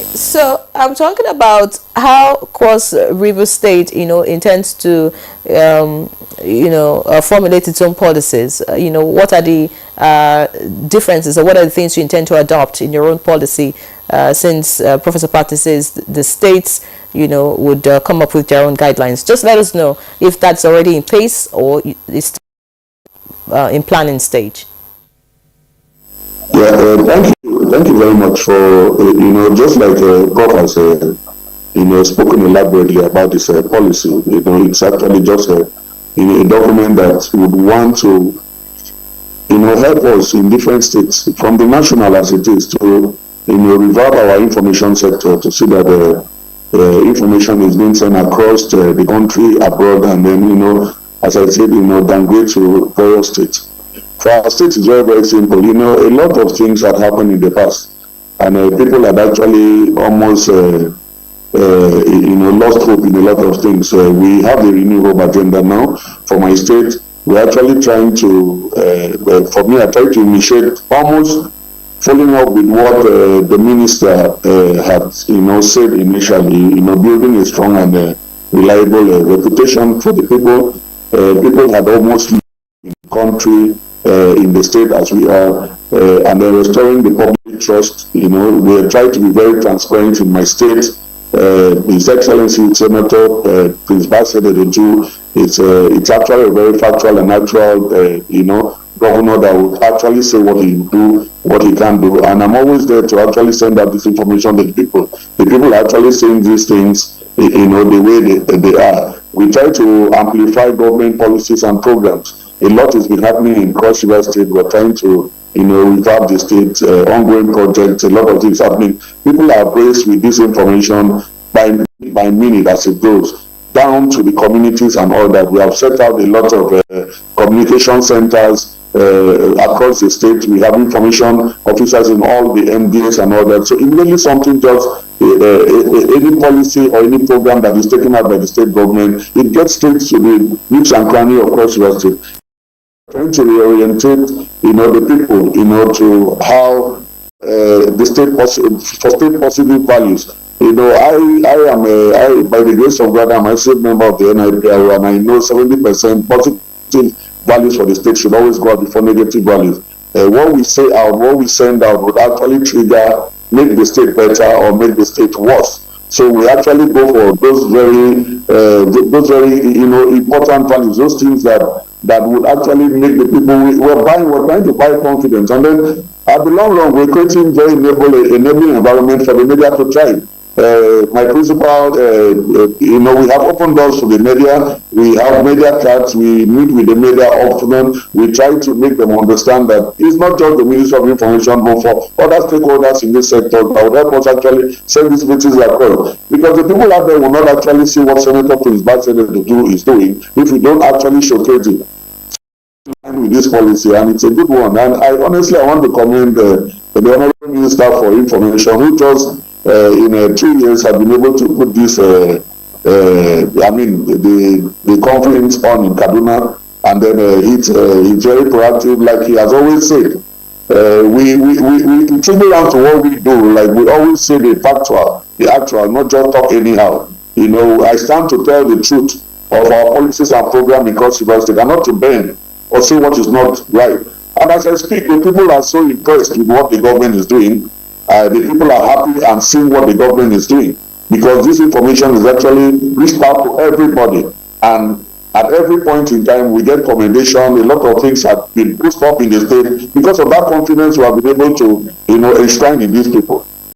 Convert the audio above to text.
So I'm talking about how Cross River State, intends to, formulate its own policies. What are the differences, or what are the things you intend to adopt in your own policy? Since Professor Patti says the states, would come up with their own guidelines. Just let us know if that's already in place or it's in planning stage. Yeah, thank you very much for just like Prof has spoken elaborately about this policy. It's actually just a document that would want to help us in different states, from the national as it is, to revamp our information sector to see that information is being sent across the country, abroad, and then as I said, downgrade to various states. For our state, it's very, very simple. A lot of things had happened in the past, and people had actually almost, lost hope in a lot of things. We have the renewable agenda now. For my state, we're actually trying to, for me, I try to initiate almost following up with what the minister had, said initially, building a strong and reliable reputation for the people. People had almost lived in the country, in the state as we are, and then restoring the public trust. We are trying to be very transparent in my state. His Excellency Senator Prince Basede it's actually a very factual and natural, governor that would actually say what he do, what he can do, and I'm always there to actually send out this information to the people. The people are actually saying these things, the way they are. We try to amplify government policies and programs. A lot has been happening in Cross River State. We're trying to, revamp the state, ongoing projects, a lot of things happening. People are abreast with this information by minute as it goes, down to the communities and all that. We have set out a lot of communication centers across the state. We have information officers in all the MDAs and all that. So immediately something just, any policy or any program that is taken out by the state government, it gets straight to the nooks and crannies of Cross River State. Trying to reorientate, the people, to how the state for state positive values. I am by the grace of God, I'm a state member of the NIPRO, and I know 70% positive values for the state should always go out before negative values. What we say out, what we send out would actually trigger, make the state better or make the state worse. So we actually go for those very, important values, those things that would actually make the people, we're trying to buy confidence. And then at the long run, we're creating very enabling environment for the media to thrive. My principal, we have open doors to the media. We have media cards. We meet with the media often. We try to make them understand that it's not just the Ministry of Information, but for other stakeholders in this sector that would help us actually send these messages across. Because the people out there will not actually see what Senator Prince Basede is doing if we don't actually showcase it with this policy, and it's a good one. And I want to commend the Honorable Minister for Information, who just in 2 years have been able to put this, the conference on in Kaduna, and then he's very proactive, like he has always said. We trigger down to what we do, like we always say the factual, the actual, not just talk anyhow. I stand to tell the truth of our policies and program in Cross River State, and not to bend or say what is not right. And as I speak, the people are so impressed with what the government is doing. The people are happy and seeing what the government is doing, because this information is actually reached out to everybody, and at every point in time we get commendation. A lot of things have been pushed up in the state because of that confidence we have been able to enshrine in these people.